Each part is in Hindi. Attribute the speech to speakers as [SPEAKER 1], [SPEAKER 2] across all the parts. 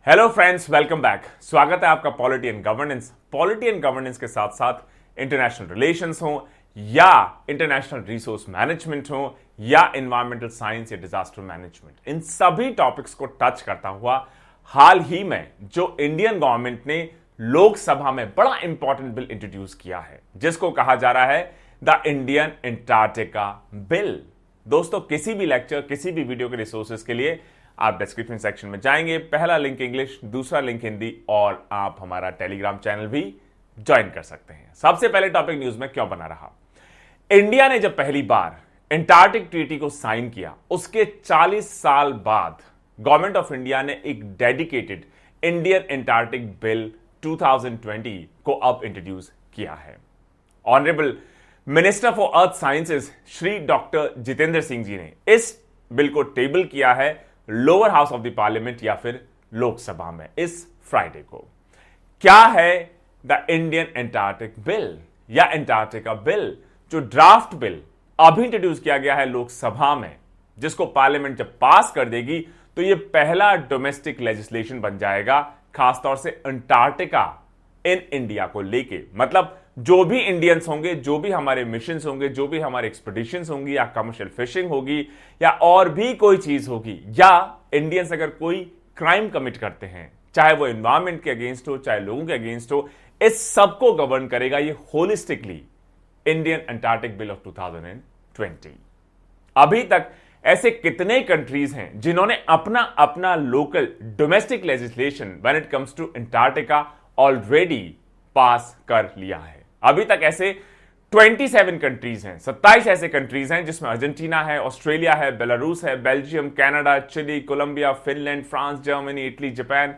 [SPEAKER 1] Hello friends, welcome back. स्वागत है आपका पॉलिटी एंड गवर्नेंस के साथ साथ इंटरनेशनल रिलेशंस हो या इंटरनेशनल रिसोर्स मैनेजमेंट हो या एनवायरमेंटल साइंस या डिजास्टर मैनेजमेंट, इन सभी टॉपिक्स को टच करता हुआ हाल ही में जो इंडियन गवर्नमेंट ने लोकसभा में बड़ा इंपॉर्टेंट बिल इंट्रोड्यूस किया है जिसको कहा जा रहा है द इंडियन एंटार्क्टिका बिल। दोस्तों, किसी भी लेक्चर, किसी भी वीडियो के रिसोर्सेज के लिए आप डिस्क्रिप्शन सेक्शन में जाएंगे, पहला लिंक इंग्लिश, दूसरा लिंक हिंदी, और आप हमारा टेलीग्राम चैनल भी ज्वाइन कर सकते हैं। सबसे पहले टॉपिक न्यूज में क्यों बना रहा, इंडिया ने जब पहली बार एंटार्क्टिक ट्रीटी को साइन किया उसके 40 साल बाद गवर्नमेंट ऑफ इंडिया ने एक डेडिकेटेड इंडियन एंटार्क्टिक बिल 2020 को अब इंट्रोड्यूस किया है। Honourable minister for earth sciences Shri doctor Jitendra Singh ji ने इस बिल को टेबल किया है lower house of the parliament या फिर लोकसभा में इस फ्राइडे को। क्या है द इंडियन एंटार्क्टिक बिल या एंटार्क्टिका बिल? जो ड्राफ्ट बिल अभी इंट्रोड्यूस किया गया है लोकसभा में, जिसको पार्लियामेंट जब पास कर देगी तो यह पहला डोमेस्टिक लेजिस्लेशन बन जाएगा, खासतौर से अंटार्कटिका इन इंडिया को लेके। मतलब जो भी इंडियंस होंगे, जो भी हमारे मिशन होंगे, जो भी हमारे एक्सपीडिशंस होंगी या कमर्शियल फिशिंग होगी या और भी कोई चीज होगी, या इंडियंस अगर कोई क्राइम कमिट करते हैं, चाहे वो एनवायरमेंट के अगेंस्ट हो, चाहे लोगों के अगेंस्ट हो, इस सबको गवर्न करेगा ये holistically Indian Antarctic bill of 2020। अभी तक ऐसे कितने कंट्रीज हैं जिन्होंने अपना अपना local domestic legislation when it comes to Antarctica already pass कर लिया है। अभी तक ऐसे 27 कंट्रीज हैं, 27 ऐसे कंट्रीज हैं जिसमें अर्जेंटीना है, ऑस्ट्रेलिया है, बेलारूस है, Belgium, Canada, Chile, Colombia, Finland, France, Germany, Italy, Japan,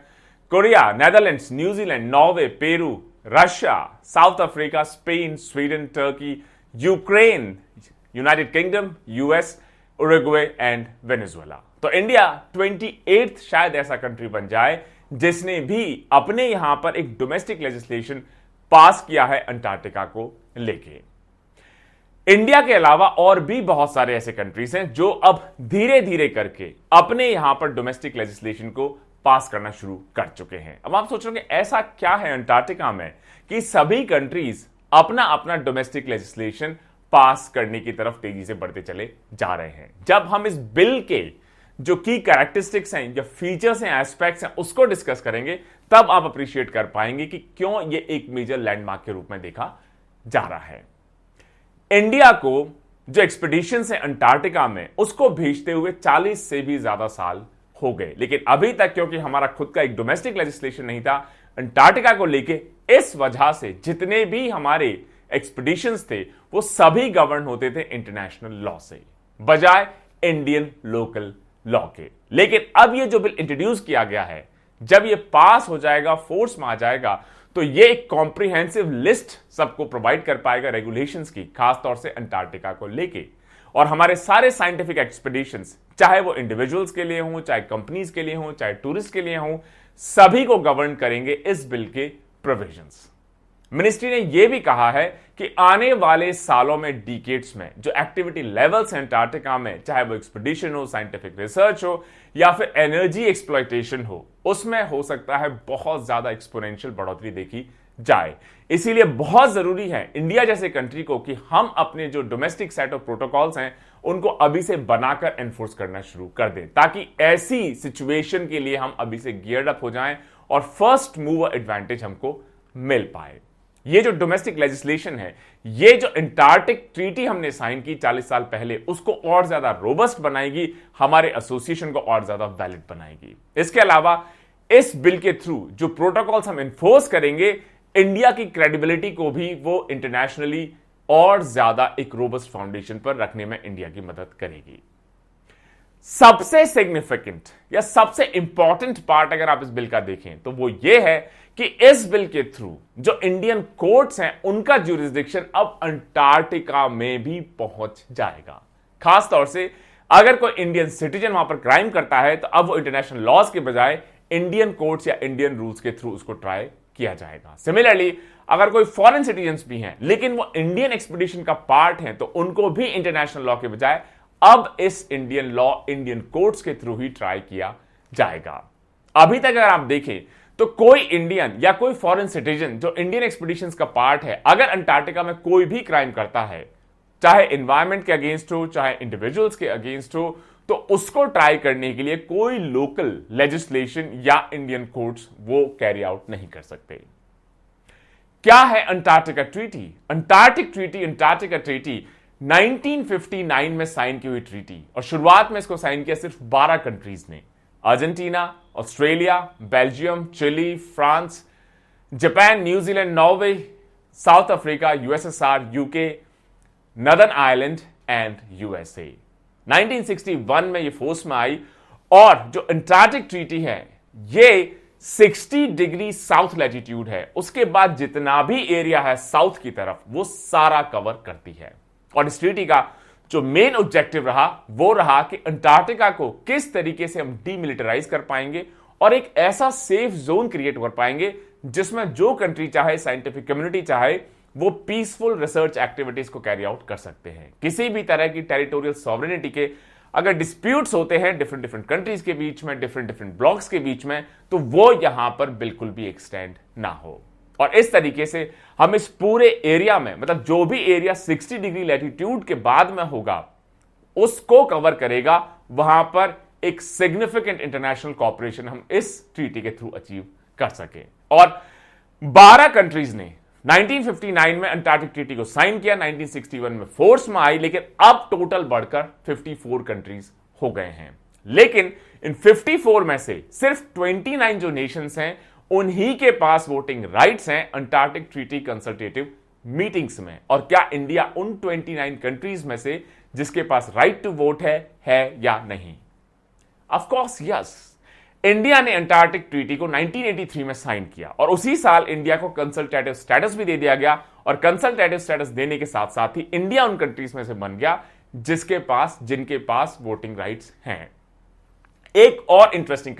[SPEAKER 1] Korea, Netherlands, New Zealand, Norway, Peru, Russia, South Africa, Spain, Sweden, Turkey, Ukraine, United Kingdom, US, Uruguay and Venezuela. तो इंडिया 28th शायद ऐसा कंट्री बन जाए जिसने भी अपने यहां पर एक डोमेस्टिक लेजिस्लेशन पास किया है अंटार्कटिका को लेके। इंडिया के अलावा और भी बहुत सारे ऐसे कंट्रीज हैं जो अब धीरे धीरे करके अपने यहां पर डोमेस्टिक लेजिस्लेशन को पास करना शुरू कर चुके हैं। अब आप सोच रहे हैं ऐसा क्या है अंटार्कटिका में कि सभी कंट्रीज अपना अपना डोमेस्टिक लेजिस्लेशन पास करने की तरफ तेजी से बढ़ते चले जा रहे हैं। जब हम इस बिल के जो की कैरेक्टरिस्टिक्स हैं या फीचर्स हैं, एस्पेक्ट्स हैं, उसको डिस्कस करेंगे, तब आप अप्रिशिएट कर पाएंगे कि क्यों ये एक मेजर लैंडमार्क के रूप में देखा जा रहा है। इंडिया को जो एक्सपीडिशन है अंटार्कटिका में, उसको भेजते हुए 40 से भी ज्यादा साल हो गए, लेकिन अभी तक क्योंकि हमारा खुद का एक डोमेस्टिक लेजिस्लेशन नहीं था अंटार्कटिका को लेके, इस वजह से जितने भी हमारे एक्सपीडिशंस थे वो सभी गवर्न होते थे इंटरनेशनल लॉ से बजाय इंडियन लोकल लॉ के। लेकिन अब ये जो बिल इंट्रोड्यूस किया गया है, जब ये पास हो जाएगा, फोर्स में आ जाएगा, तो ये एक कॉम्प्रिहेंसिव लिस्ट सबको प्रोवाइड कर पाएगा रेगुलेशंस की, खासतौर से अंटार्कटिका को लेके। और हमारे सारे साइंटिफिक एक्सपीडिशंस, चाहे वो इंडिविजुअल्स के लिए हों, चाहे कंपनीज के लिए हों, चाहे टूरिस्ट के लिए हों, सभी को गवर्न करेंगे इस बिल के प्रोविजंस। मिनिस्ट्री ने यह भी कहा है कि आने वाले सालों में, डिकेड्स में, जो एक्टिविटी लेवल्स हैं अंटार्कटिका में, चाहे वो एक्सपीडिशन हो, साइंटिफिक रिसर्च हो या फिर एनर्जी एक्सप्लॉयटेशन हो, उसमें हो सकता है बहुत ज्यादा एक्सपोनेंशियल बढ़ोतरी देखी जाए। इसीलिए बहुत जरूरी है इंडिया जैसे कंट्री को कि हम अपने जो डोमेस्टिक सेट ऑफ प्रोटोकॉल्स हैं उनको अभी से बनाकर एनफोर्स करना शुरू कर दें, ताकि ऐसी सिचुएशन के लिए हम अभी से गियर्ड अप हो जाएं और फर्स्ट मूवर एडवांटेज हमको मिल पाए। ये जो डोमेस्टिक लेजिस्लेशन है, ये जो एंटार्क्टिक ट्रीटी हमने साइन की 40 साल पहले, उसको और ज्यादा रोबस्ट बनाएगी, हमारे एसोसिएशन को और ज्यादा वैलिड बनाएगी। इसके अलावा इस बिल के थ्रू जो प्रोटोकॉल्स हम एनफोर्स करेंगे, इंडिया की क्रेडिबिलिटी को भी वो इंटरनेशनली और ज्यादा एक रोबस्ट फाउंडेशन पर रखने में इंडिया की मदद करेगी। सबसे सिग्निफिकेंट या सबसे इंपॉर्टेंट पार्ट अगर आप इस बिल का देखें तो वो ये है कि इस बिल के थ्रू जो इंडियन कोर्ट्स हैं उनका ज्यूरिसडिक्शन अब अंटार्कटिका में भी पहुंच जाएगा। खासतौर से अगर कोई इंडियन सिटीजन वहां पर क्राइम करता है तो अब वो इंटरनेशनल लॉज के बजाय इंडियन कोर्ट्स या इंडियन रूल्स के थ्रू उसको ट्राई किया जाएगा। सिमिलरली अगर कोई फॉरेन सिटीजन्स भी हैं लेकिन वो इंडियन एक्सपीडिशन का पार्ट हैं तो उनको भी इंटरनेशनल लॉ के बजाय अब इस इंडियन लॉ, इंडियन कोर्ट्स के थ्रू ही ट्राई किया जाएगा। अभी तक अगर आप देखें तो कोई इंडियन या कोई फॉरेन सिटीजन जो इंडियन एक्सपीडिशंस का पार्ट है, अगर अंटार्कटिका में कोई भी क्राइम करता है, चाहे एनवायरमेंट के अगेंस्ट हो, चाहे इंडिविजुअल्स के अगेंस्ट हो, तो उसको ट्राई करने के लिए कोई लोकल लेजिस्लेशन या इंडियन कोर्ट्स वो कैरी आउट नहीं कर सकते। क्या है अंटार्कटिका ट्रीटी? अंटार्कटिका ट्रीटी 1959 में साइन की हुई ट्रीटी, और शुरुआत में इसको साइन किया सिर्फ 12 कंट्रीज ने। Argentina, Australia, Belgium, Chile, France, Japan, New Zealand, Norway, South Africa, USSR, UK, Northern Ireland and USA. 1961 में ये फोर्स में आई, और जो अंटार्कटिक ट्रीटी है ये 60 डिग्री साउथ लैटिट्यूड है, उसके बाद जितना भी एरिया है साउथ की तरफ वो सारा कवर करती है। और इस ट्रीटी का जो मेन ऑब्जेक्टिव रहा वो रहा कि अंटार्कटिका को किस तरीके से हम डीमिलिटराइज कर पाएंगे और एक ऐसा सेफ जोन क्रिएट कर पाएंगे जिसमें जो कंट्री चाहे, साइंटिफिक कम्युनिटी चाहे, वो पीसफुल रिसर्च एक्टिविटीज को कैरी आउट कर सकते हैं। किसी भी तरह की टेरिटोरियल सॉवरेनिटी के अगर डिस्प्यूट्स होते हैं डिफरेंट कंट्रीज के बीच में, डिफरेंट ब्लॉक्स के बीच में, तो वो यहां पर बिल्कुल भी एक्सटेंड ना हो। और इस तरीके से हम इस पूरे एरिया में, मतलब जो भी एरिया 60 डिग्री लैटिट्यूड के बाद में होगा उसको कवर करेगा, वहां पर एक सिग्निफिकेंट इंटरनेशनल कॉपरेशन हम इस ट्रीटी के थ्रू अचीव कर सके। और 12 कंट्रीज ने 1959 में अंटार्कटिक ट्रीटी को साइन किया, 1961 में फोर्स में आई, लेकिन अब टोटल बढ़कर 54 कंट्रीज हो गए हैं। लेकिन इन 54 में से सिर्फ 29 जो नेशंस हैं उन्हीं के पास वोटिंग राइट्स हैं अंटार्कटिक ट्रीटी कंसल्टेटिव मीटिंग्स में। और क्या इंडिया उन 29 कंट्रीज में से जिसके पास राइट टू वोट है या नहीं? Of course yes. इंडिया ने अंटार्कटिक ट्रीटी को 1983 में साइन किया, और उसी साल इंडिया को कंसल्टेटिव स्टेटस भी दे दिया गया। और कंसल्टेटिव स्टेटस देने के साथ साथ ही इंडिया उन कंट्रीज में से बन गया जिनके पास वोटिंग राइट्स हैं। एक और interesting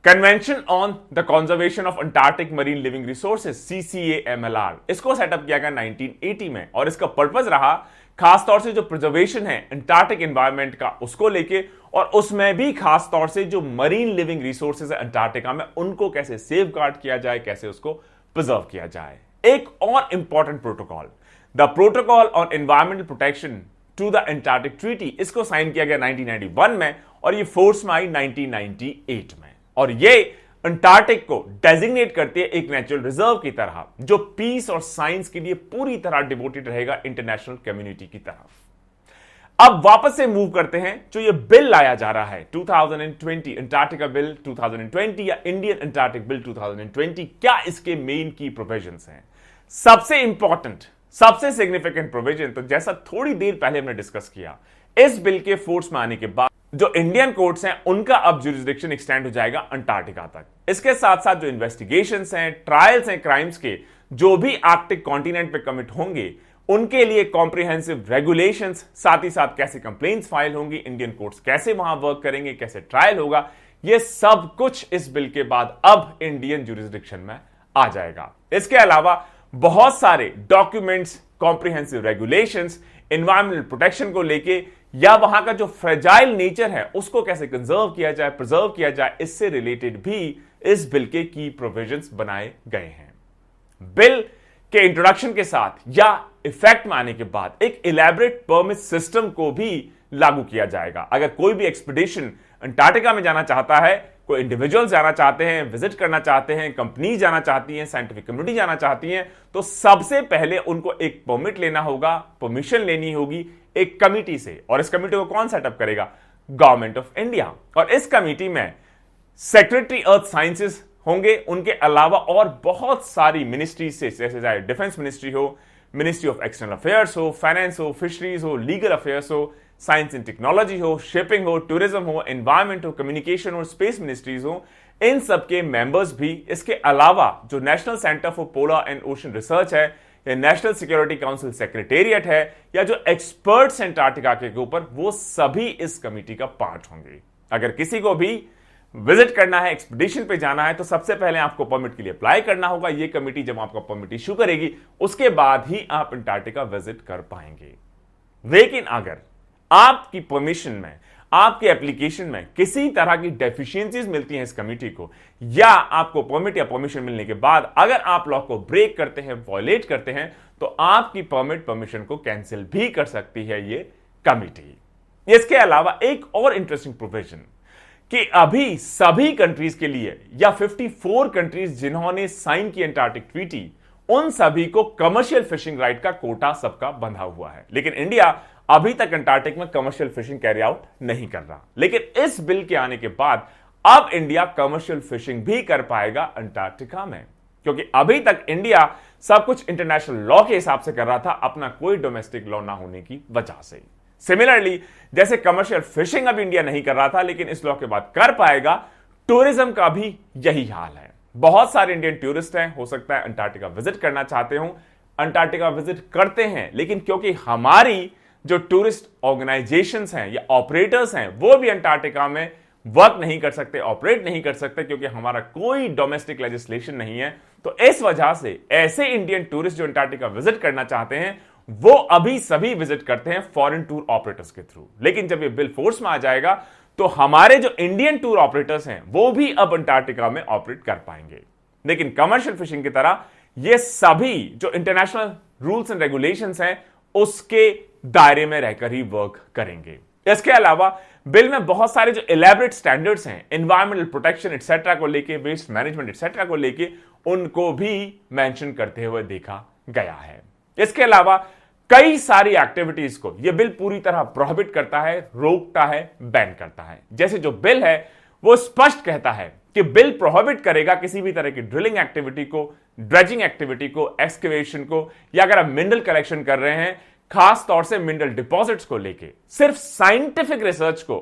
[SPEAKER 1] convention on the conservation of Antarctic marine living resources, CCAMLR, इसको सेटअप किया गया 1980 में। और इसका पर्पस रहा खासतौर से जो प्रिजर्वेशन है अंटार्कटिक एनवायरनमेंट का उसको लेके, और उसमें भी खासतौर से जो मरीन लिविंग रिसोर्सेज है अंटार्कटिका में उनको कैसे सेफ गार्ड किया जाए, कैसे उसको प्रिजर्व किया जाए। एक और important protocol, the protocol on environmental protection to the Antarctic treaty, इसको साइन किया गया 1991 में, और ये फोर्स में आई 1998 में। और ये अंटार्कटिक को डेजिग्नेट करती है एक नेचुरल रिजर्व की तरह, जो पीस और साइंस के लिए पूरी तरह डिवोटेड रहेगा इंटरनेशनल कम्युनिटी की तरफ। अब वापस से मूव करते हैं, जो ये बिल लाया जा रहा है 2020 अंटार्कटिका बिल 2020 या इंडियन अंटार्कटिक बिल 2020, क्या इसके मेन की प्रोविजंस हैं? सबसे इंपॉर्टेंट, सबसे सिग्निफिकेंट प्रोविजन, तो जैसा थोड़ी देर पहले हमने डिस्कस किया, इस बिल के फोर्स में आने के बाद जो इंडियन कोर्ट्स हैं उनका अब ज्यूरिसडिक्शन एक्सटेंड हो जाएगा अंटार्कटिका तक। इसके साथ साथ जो इन्वेस्टिगेशंस हैं, ट्रायल्स हैं क्राइम्स के, जो भी आर्कटिक कॉन्टिनेंट पे कमिट होंगे उनके लिए कॉम्प्रिहेंसिव रेगुलेशंस, साथ ही साथ कैसे कंप्लेंट्स फाइल होंगी, इंडियन कोर्ट्स कैसे वहां वर्क करेंगे, कैसे ट्रायल होगा, ये सब कुछ इस बिल के बाद अब इंडियन ज्यूरिसडिक्शन में आ जाएगा। इसके अलावा बहुत सारे documents, comprehensive regulations environmental protection को लेके, या वहां का जो फ्रेजाइल नेचर है उसको कैसे कंजर्व किया जाए, प्रिजर्व किया जाए, इससे रिलेटेड भी इस बिल के की प्रोविजंस बनाए गए हैं। बिल के इंट्रोडक्शन के साथ या इफेक्ट में आने के बाद एक इलैबोरेट परमिट सिस्टम को भी लागू किया जाएगा। अगर कोई भी एक्सपीडिशन अंटार्कटिका में जाना चाहता है, कोई इंडिविजुअल जाना चाहते हैं, विजिट करना चाहते हैं, कंपनी जाना चाहती हैं, साइंटिफिक कम्युनिटी जाना चाहती हैं, तो सबसे पहले उनको एक परमिट लेना होगा, परमिशन लेनी होगी एक कमिटी से। और इस कमिटी को कौन सेटअप करेगा? Government of India. और इस कमिटी में सेक्रेटरी अर्थ साइंसेस होंगे, उनके अलावा और बहुत सारी मिनिस्ट्री से, जैसे चाहे डिफेंस मिनिस्ट्री हो, मिनिस्ट्री ऑफ एक्सटर्नल अफेयर्स हो, फाइनेंस हो, फिशरीज हो, लीगल अफेयर्स हो, साइंस एंड टेक्नोलॉजी हो, शिपिंग हो, टूरिज्म हो, एनवायरमेंट हो, कम्युनिकेशन हो, स्पेस मिनिस्ट्रीज हो, इन सबके मेंबर्स भी। इसके अलावा जो national centre for polar and ocean research है, या नेशनल सिक्योरिटी काउंसिल सेक्रेटेरिएट है, या जो एक्सपर्ट्स अंटार्कटिका के ऊपर, वो सभी इस कमिटी का पार्ट होंगे। अगर किसी को भी विजिट करना है, एक्सपीडिशन पे जाना है, तो सबसे पहले आपको परमिट के लिए अप्लाई करना होगा। ये कमिटी जब आपका परमिट इशू करेगी उसके बाद ही आप अंटार्कटिका विजिट कर पाएंगे। लेकिन अगर आपकी परमिशन में आपके एप्लीकेशन में किसी तरह की डेफिशिएंसीज मिलती हैं इस कमिटी को, या आपको परमिट या परमिशन मिलने के बाद अगर आप लॉ को ब्रेक करते हैं, वॉयलेट करते हैं, तो आपकी परमिशन को कैंसिल भी कर सकती है ये कमिटी। इसके अलावा एक और इंटरेस्टिंग प्रोविजन कि अभी सभी कंट्रीज के लिए, या 54 कंट्रीज जिन्होंने साइन की एंटार्क्टिक ट्रीटी, उन सभी को कमर्शियल फिशिंग राइट का कोटा सबका बंधा हुआ है। लेकिन इंडिया अभी तक अंटार्कटिक में कमर्शियल फिशिंग कैरी आउट नहीं कर रहा। लेकिन इस बिल के आने के बाद अब इंडिया कमर्शियल फिशिंग भी कर पाएगा अंटार्कटिका में, क्योंकि अभी तक इंडिया सब कुछ इंटरनेशनल लॉ के हिसाब से कर रहा था, अपना कोई डोमेस्टिक लॉ ना होने की वजह से। सिमिलरली जैसे कमर्शियल फिशिंग अब इंडिया नहीं कर रहा था, लेकिन इस लॉ के बाद कर पाएगा, टूरिज्म का भी यही हाल है। बहुत सारे इंडियन टूरिस्ट हैं, हो सकता है अंटार्कटिका विजिट करना चाहते हो, अंटार्कटिका विजिट करते हैं, लेकिन क्योंकि हमारी जो टूरिस्ट ऑर्गेनाइजेशंस हैं या ऑपरेटर्स हैं वो भी अंटार्कटिका में वर्क नहीं कर सकते, ऑपरेट नहीं कर सकते, क्योंकि हमारा कोई डोमेस्टिक लेजिस्लेशन नहीं है। तो इस वजह से ऐसे इंडियन टूरिस्ट जो अंटार्कटिका विजिट करना चाहते हैं वो अभी सभी विजिट करते हैं फॉरेन टूर ऑपरेटर्स के थ्रू। लेकिन जब ये बिल फोर्स में आ जाएगा तो हमारे जो इंडियन टूर ऑपरेटर्स हैं वो भी अब अंटार्कटिका में ऑपरेट कर पाएंगे। लेकिन कमर्शियल फिशिंग की तरह ये सभी जो इंटरनेशनल रूल्स एंड रेगुलेशंस हैं उसके दायरे में रहकर ही वर्क करेंगे। इसके अलावा बिल में बहुत सारे जो इलेबरेट स्टैंडर्ड्स हैं एनवायरमेंटल प्रोटेक्शन एटसेट्रा को लेके, वेस्ट मैनेजमेंट एटसेट्रा को लेके, उनको भी मेंशन करते हुए देखा गया है। इसके अलावा कई सारी एक्टिविटीज को यह बिल पूरी तरह प्रोहिबिट करता है, रोकता है, बैन करता है। जैसे जो बिल है वो स्पष्ट कहता है कि बिल प्रोहिबिट करेगा किसी भी तरह की ड्रिलिंग एक्टिविटी को, ड्रेजिंग एक्टिविटी को, एक्सकेवेशन को, या अगर आप मिनरल कलेक्शन कर रहे हैं, खास तौर से मिनरल डिपॉजिट्स को लेके, सिर्फ साइंटिफिक रिसर्च को,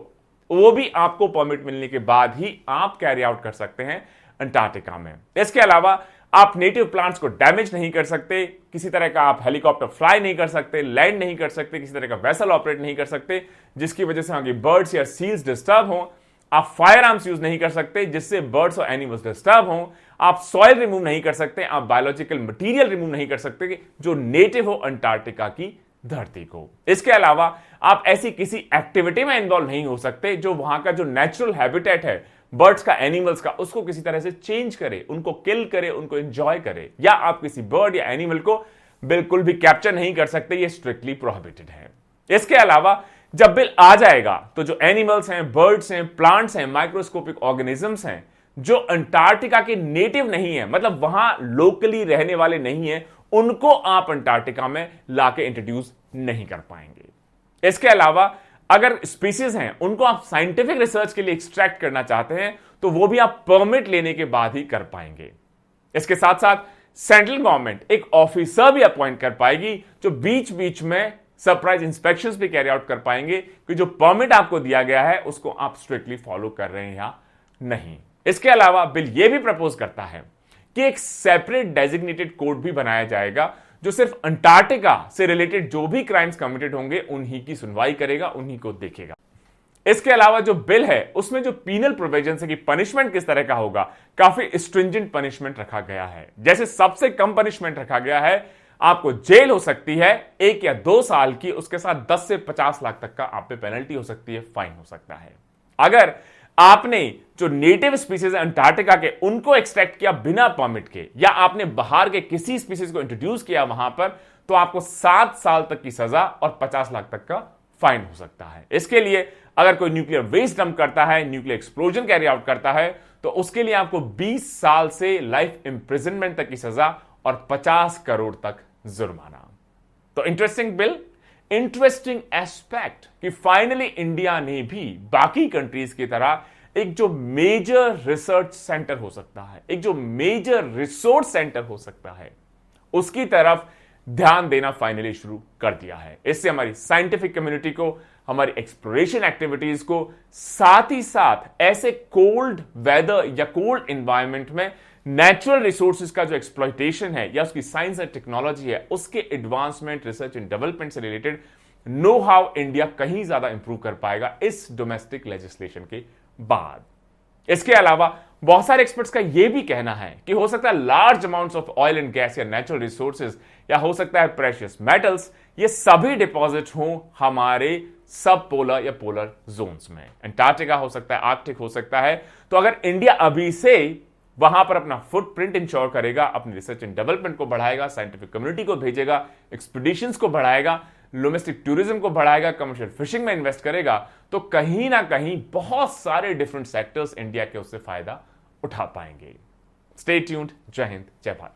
[SPEAKER 1] वो भी आपको परमिट मिलने के बाद ही आप कैरी आउट कर सकते हैं अंटार्कटिका में। इसके अलावा आप नेटिव प्लांट्स को डैमेज नहीं कर सकते, किसी तरह का आप हेलीकॉप्टर फ्लाई नहीं कर सकते, लैंड नहीं कर सकते, किसी तरह का वेसल ऑपरेट नहीं कर सकते जिसकी वजह से आगे बर्ड्स या सील्स डिस्टर्ब हो। आप फायर आर्म्स यूज नहीं कर सकते जिससे बर्ड्स और एनिमल्स डिस्टर्ब हो। आप सॉइल रिमूव नहीं कर सकते, आप बायोलॉजिकल मटेरियल रिमूव नहीं कर सकते जो नेटिव हो अंटार्कटिका की धरती को। इसके अलावा आप ऐसी किसी एक्टिविटी में इन्वॉल्व नहीं हो सकते जो वहां का जो नेचुरल हैबिटेट है बर्ड्स का, एनिमल्स का, उसको किसी तरह से चेंज करे, उनको किल करे, उनको एंजॉय करे, या आप किसी बर्ड या एनिमल को बिल्कुल भी कैप्चर नहीं कर सकते, ये स्ट्रिक्टली प्रोहिबिटेड है। इसके अलावा जब बिल आ जाएगा तो जो एनिमल्स हैं, बर्ड्स हैं, प्लांट्स हैं, माइक्रोस्कोपिक ऑर्गेनिजम्स हैं जो अंटार्कटिका के नेटिव नहीं है, मतलब वहां लोकली रहने वाले नहीं है, उनको आप अंटार्कटिका में लाके इंट्रोड्यूस नहीं कर पाएंगे। इसके अलावा अगर स्पीसीज हैं उनको आप साइंटिफिक रिसर्च के लिए एक्सट्रैक्ट करना चाहते हैं तो वो भी आप परमिट लेने के बाद ही कर पाएंगे। इसके साथ साथ सेंट्रल गवर्नमेंट एक ऑफिसर भी अपॉइंट कर पाएगी जो बीच बीच में सरप्राइज इंस्पेक्शंस भी कैरी आउट कर पाएंगे कि जो परमिट आपको दिया गया है उसको आप स्ट्रिक्टली फॉलो कर रहे हैं या नहीं। इसके अलावा बिल यह भी प्रपोज करता है कि एक सेपरेट डेजिग्नेटेड कोर्ट भी बनाया जाएगा जो सिर्फ अंटार्कटिका से रिलेटेड जो भी क्राइम्स कमिटेड होंगे उन्हीं की सुनवाई करेगा, उन्हीं को देखेगा। इसके अलावा जो बिल है उसमें जो पीनल प्रोविजन है कि पनिशमेंट किस तरह का होगा, काफी स्ट्रिंजेंट पनिशमेंट रखा गया है। जैसे सबसे कम पनिशमेंट रखा गया है, आपको जेल हो सकती है 1 या 2 साल की, उसके साथ 10 से 50 लाख तक का आप पे पेनल्टी हो सकती है, फाइन हो सकता है। अगर आपने जो नेटिव स्पीसीज है अंटार्कटिका के उनको एक्सट्रैक्ट किया बिना परमिट के, या आपने बाहर के किसी स्पीसीज को इंट्रोड्यूस किया वहां पर, तो आपको 7 साल तक की सजा और 50 लाख तक का फाइन हो सकता है। इसके लिए अगर कोई न्यूक्लियर वेस्ट डंप करता है, न्यूक्लियर एक्सप्लोजन कैरी आउट करता है, तो उसके लिए आपको 20 साल से लाइफ इंप्रिजनमेंट तक की सजा और 50 करोड़ तक जुर्माना। तो इंटरेस्टिंग बिल, इंटरेस्टिंग एस्पेक्ट कि फाइनली इंडिया ने भी बाकी कंट्रीज की तरह एक जो मेजर रिसर्च सेंटर हो सकता है, एक जो मेजर रिसोर्स सेंटर हो सकता है, उसकी तरफ ध्यान देना फाइनली शुरू कर दिया है। इससे हमारी साइंटिफिक कम्युनिटी को, हमारी एक्सप्लोरेशन एक्टिविटीज को, साथ ही साथ ऐसे कोल्ड वेदर या कोल्ड एनवायरनमेंट में नेचुरल रिसोर्सेज का जो एक्सप्लॉयटेशन है या उसकी साइंस एंड टेक्नोलॉजी है उसके एडवांसमेंट, रिसर्च एंड डेवलपमेंट से रिलेटेड नो हाउ इंडिया कहीं ज्यादा इंप्रूव कर पाएगा इस डोमेस्टिक लेजिस्लेशन के बाद। इसके अलावा बहुत सारे एक्सपर्ट्स का यह भी कहना है कि हो सकता है large amounts of oil and gas या नेचुरल रिसोर्सेज या हो सकता है प्रेशियस मेटल्स, ये सभी डिपॉजिट हों हमारे सब पोलर या पोलर जोन्स में। अंटार्कटिका हो सकता है, आर्कटिक हो सकता है। तो अगर इंडिया अभी से वहां पर अपना फुटप्रिंट इंश्योर करेगा, अपनी रिसर्च एंड डेवलपमेंट को बढ़ाएगा, साइंटिफिक कम्युनिटी को भेजेगा, एक्सपीडिशंस को बढ़ाएगा, डोमेस्टिक टूरिज्म को बढ़ाएगा, कमर्शियल फिशिंग में इन्वेस्ट करेगा, तो कहीं ना कहीं बहुत सारे डिफरेंट सेक्टर्स इंडिया के उससे फायदा उठा पाएंगे। Stay tuned. जय हिंद, जय भारत।